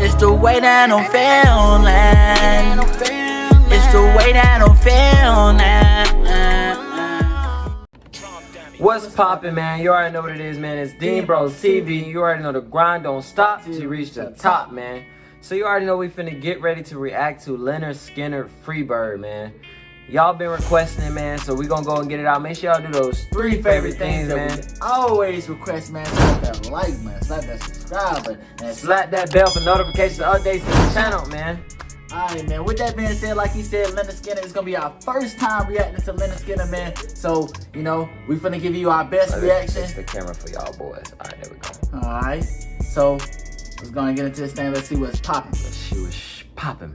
It's the way that I'm feeling. It's the way that I'm feeling. What's poppin', man? You already know what it is, man. It's Dean Bros TV. You already know the grind don't stop till you reach the top, man. So you already know we finna get ready to react to Lynyrd Skynyrd Freebird, man. Y'all been requesting it, man, so we gonna go and get it out. Make sure y'all do those three favorite things, man. Always request, man. Slap that like, man. Slap that subscribe button. And slap that bell for notifications and updates to the channel, man. Alright, man. With that being said, like he said, Lynyrd Skynyrd is gonna be our first time reacting to Lynyrd Skynyrd, man. So, you know, we finna give you our best reaction. It's the camera for y'all boys. Alright, there we go. Alright. So, let's go and get into this thing. Let's see what's popping. Let's see what's popping.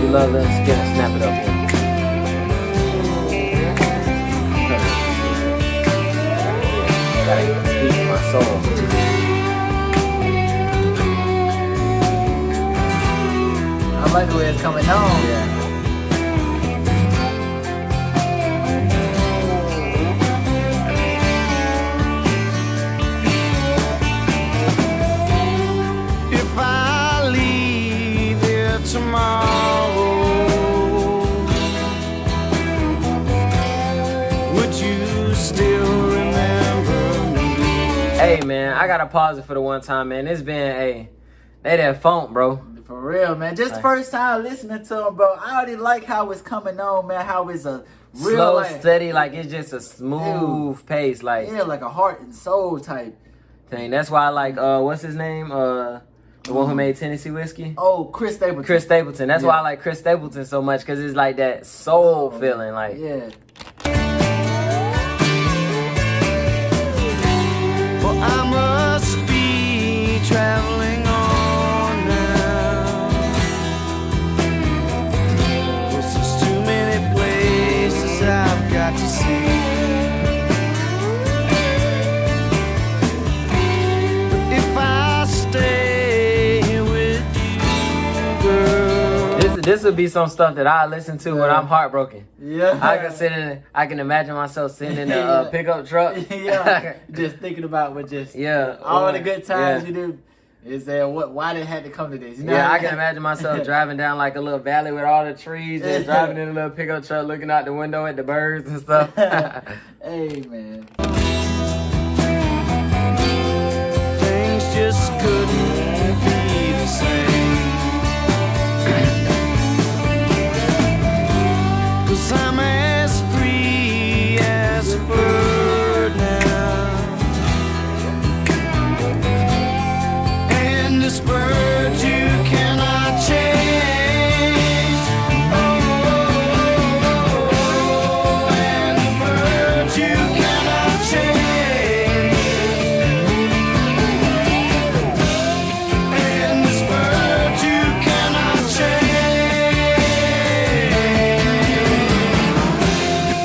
Love Lynyrd Skynyrd, snap it up here. Gotta speak to my soul. I like the way it's coming on. Yeah. If I leave here tomorrow, Hey man, I gotta pause it for the one time, man. It's been they that funk, bro. For real, man. Just the first time listening to him, bro. I already like how it's coming on, man. How it's a real, slow, like, steady, like it's just a smooth pace, like yeah, like a heart and soul type thing. That's why I like what's his name? The one who made Tennessee Whiskey. Oh, Chris Stapleton. Chris Stapleton. That's why I like Chris Stapleton so much, because it's like that soul feeling, like yeah. Well, I must be traveling on now. Well, there's too many places I've got to see. But if I stay here with you, girl, this would be some stuff that I listen to when I'm heartbroken. Yeah. I can imagine myself sitting in a pickup truck. Yeah. Just thinking about what all the good times you do. Is there why they had to come to this? You know I can imagine myself driving down like a little valley with all the trees, just driving in a little pickup truck, looking out the window at the birds and stuff. Hey man. things just couldn't be the same. 'Cause I'm as free as a bird now, and this bird you cannot change. Oh, and the bird you cannot change. And this bird you cannot change.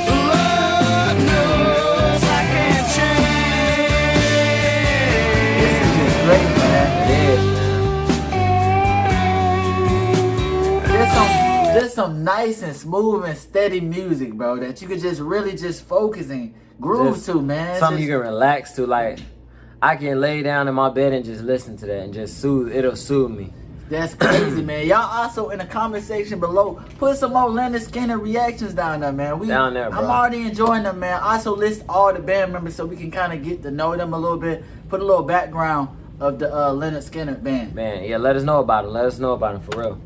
Lord knows I can't change. This is just great, man. It is, man. There's some nice and smooth and steady music, bro, that you could just really just focus and groove Just to, man. Something Just- you can relax to. Like, I can lay down in my bed and just listen to that and just it'll soothe me. That's crazy, man. Y'all also in the comment section below, put some more Lynyrd Skynyrd reactions down there, man. Down there, bro. I'm already enjoying them, man. Also list all the band members so we can kind of get to know them a little bit. Put a little background of the Lynyrd Skynyrd band. Man, yeah, let us know about it. Let us know about it for real.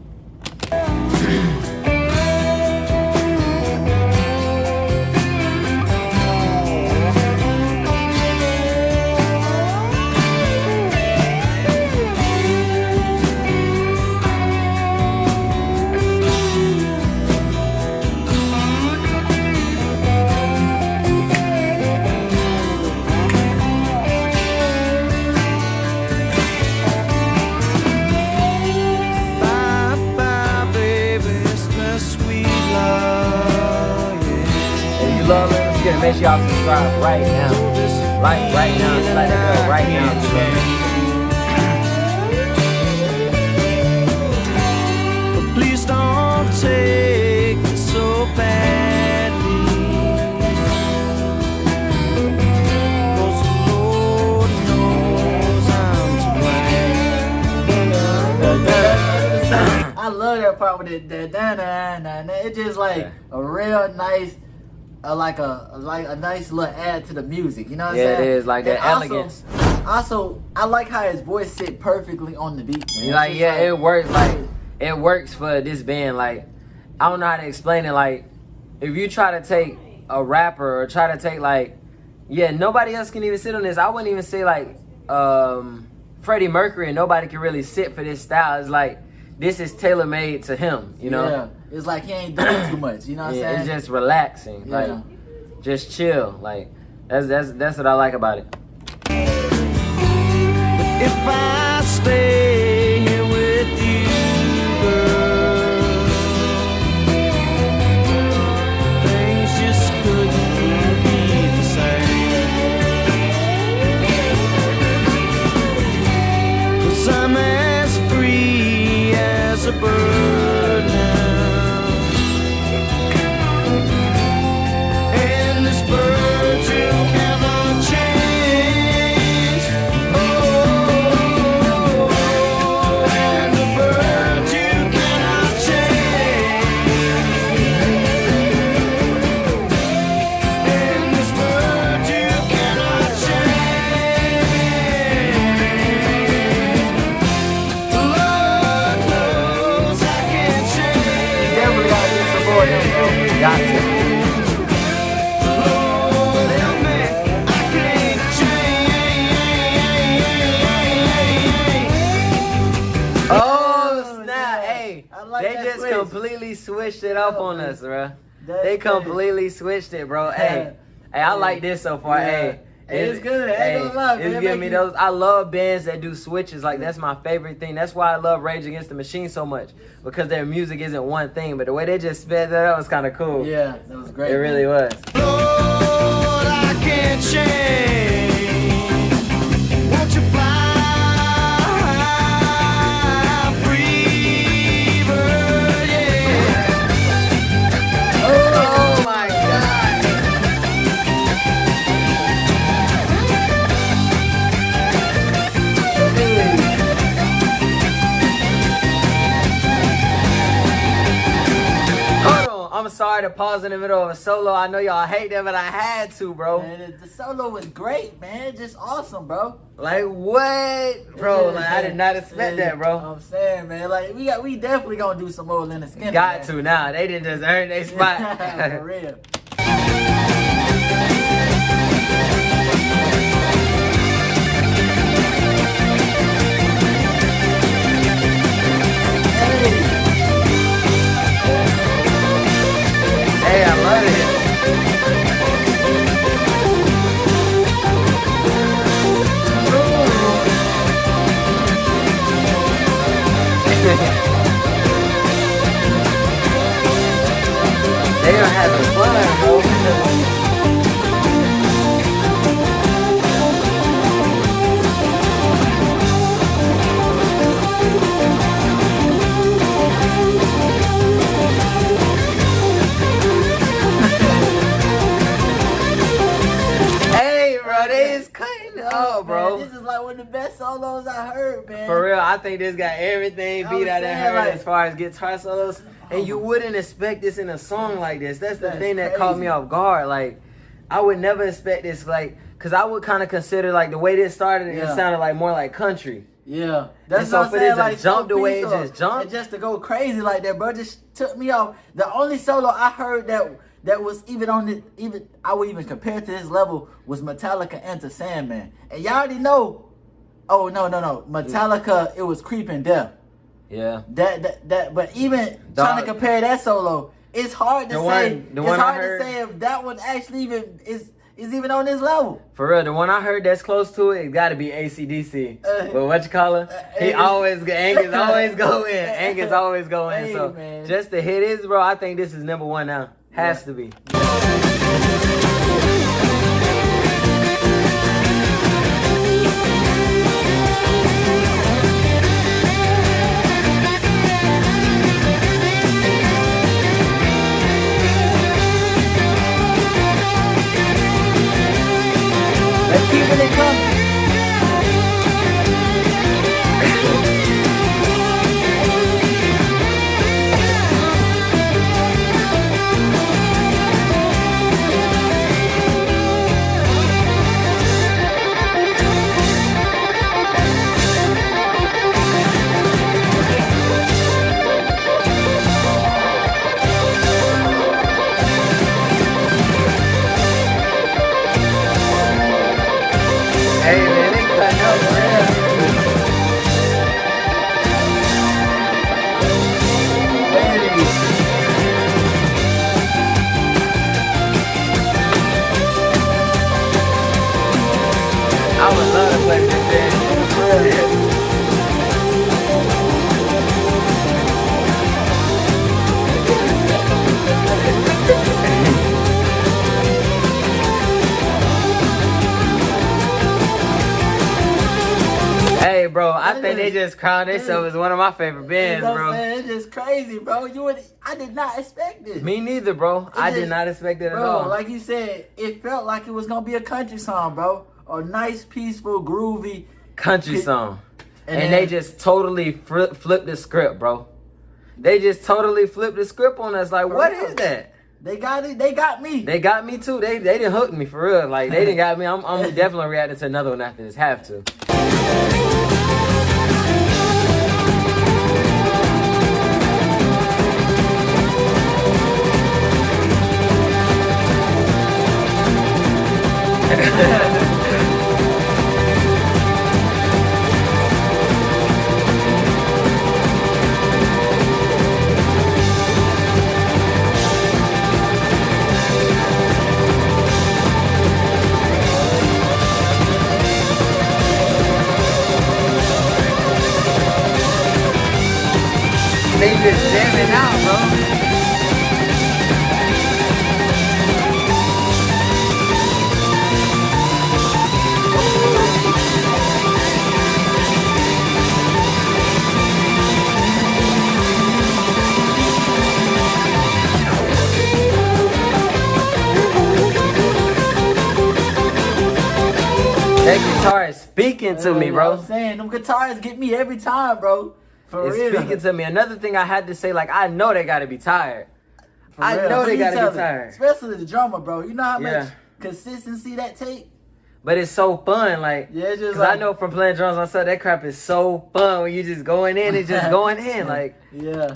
man, make sure y'all subscribe right now. Like right now. Like that girl right now. Please don't take it so badly, 'cause the Lord knows I'm to blame. I love that part with it. It's just like a real nice, like a nice little add to the music. You know what I'm saying? Yeah, it is like that And elegance. Also, I like how his voice sit perfectly on the beat. Man. Like, It's yeah, just it works. Like, it works for this band. Like, I don't know how to explain it. Like, if you try to take a rapper or try to take like, yeah, nobody else can even sit on this. I wouldn't even say like Freddie Mercury, and nobody can really sit for this style. It's like this is tailor made to him. You know? Yeah, it's like he ain't doing too much. You know what I'm saying? It's just relaxing. Yeah. Like, just chill. Like, that's what I like about it. If I stay here with you, girl, things just couldn't be the same. 'Cause I'm as free as a bird now, and this bird you cannot change. Oh, and the bird you cannot change, and this bird you cannot change. Lord knows I can't change. Definitely gotta get some more of them, bro. Got to. Lord help me, I can't change. Oh snap! Hey, I like they that just switch. completely switched it up on us, bro. That's They crazy. completely switched it, bro. Hey, I like this so far. Yeah. Hey, It's good. I ain't gonna lie, man. It's It giving make me you- those. I love bands that do switches. Like that's my favorite thing. That's why I love Rage Against the Machine so much, because their music isn't one thing, but the way they just sped that up was kind of cool. Yeah, that was great. It really was. Lord, I can't change. Won't you fly free, bird? Yeah. Oh my God! Hold on, I'm sorry to pause in the middle of a solo. I know y'all hate that, but I had to, bro. Man, the solo was great, man. Just awesome, bro. Like what, bro? Like I did not expect that, bro. I'm saying, man, like we definitely gonna do some more Lynyrd Skynyrd. Got man. to now. They didn't just earn their For spot. real. Hey, I love it. They are having fun, bro. Hey, bro, they is cutting up, bro. Man, this is like one of the best solos I heard, man. For reat, I think this got everything I beat was out of saying, her like- as far as guitar solos. And you wouldn't expect this in a song like this. That's the That's thing that caught me crazy. off guard. Like, I would never expect this, like, because I would kind of consider, like, the way this started, it Yeah. sounded like more like country. Yeah, that's And so what I'm for saying. this to Like jump the so way it peaceful. just jumped? and just to go crazy like that, bro, just took me off. The only solo I heard that was even on the I would even compare to this level was Metallica Enter Sandman, and y'all already know. Oh no, Metallica, it was Creeping Death. Yeah. That, but even Dog. trying to compare that solo, it's hard to The say. one- the it's one I hard heard- to say if that one actually even is even on this level. For real, the one I heard that's close to it got to be AC/DC. But what you call it? He Angus. Angus always go in. Angus always go in. Hey, So man. just to hit this, bro, I think this is number one now. Has to be. Hey, bro, I think they just crowned themselves as one of my favorite bands, You know what bro. I'm saying? It's just crazy, bro. I did not expect this. Me neither, bro. I did not expect it at all. Bro, like you said, it felt like it was gonna be a country song, bro. A nice, peaceful, groovy Country song. And then- they just totally flipped the script, bro. They just totally flipped the script on us. Like, what is that? They got it. They got me. They got me too. They didn't hook me for real. Like, they didn't got me. I'm definitely reacting to another one after this. Have to. They just jamming out, bro. That guitar is speaking to me, You know bro. what I'm saying? Them guitars get me every time, bro. For It's real. speaking to me. Another thing I had to say, like, I know they gotta be tired. For I real. know they Please gotta tell be me. tired. Especially the drummer, bro. You know how Yeah. much consistency that take? But it's so fun, like, Yeah, it's just cause I like- know from playing drums myself, that crap is so fun when you just going in and just going in, like. Yeah.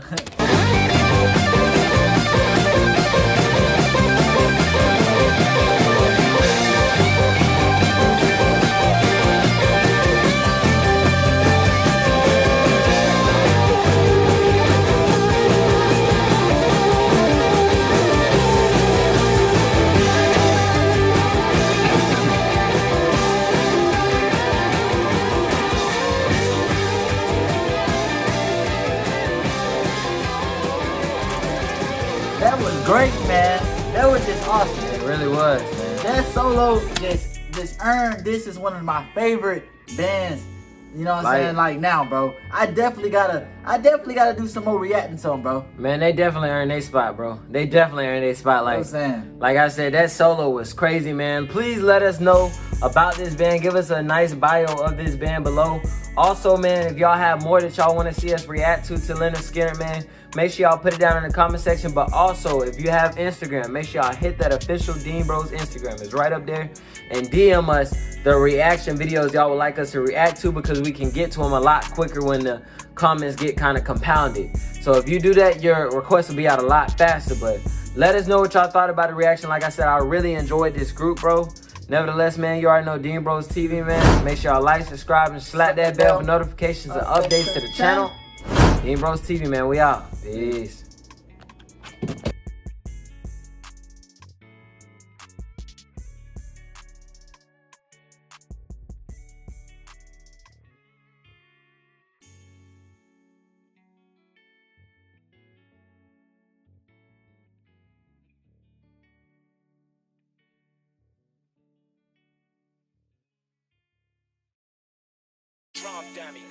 That was great, man. That was just awesome. It really was, man. That solo just earned. This is one of my favorite bands. You know what I'm Like- saying? Like now, bro. I definitely gotta do some more reacting to them, bro. Man, they definitely earned their spot, bro. They definitely earned their spot. You know Like, what I'm saying? like I said, that solo was crazy, man. Please let us know about this band. Give us a nice bio of this band below. Also, man, if y'all have more that y'all want to see us react to Lynyrd Skynyrd, man, make sure y'all put it down in the comment section. But also, if you have Instagram, make sure y'all hit that official Dean Bros Instagram. It's right up there. And DM us the reaction videos y'all would like us to react to, because we can get to them a lot quicker when the comments get kind of compounded. So if you do that, your request will be out a lot faster. But let us know what y'all thought about the reaction. Like I said, I really enjoyed this group, bro. Nevertheless, man, you already know Dean Bros TV, man. Make sure y'all like, subscribe, and slap that bell for notifications and updates to the channel. Dean Bros TV, man, we out. Peace. Drum dummy.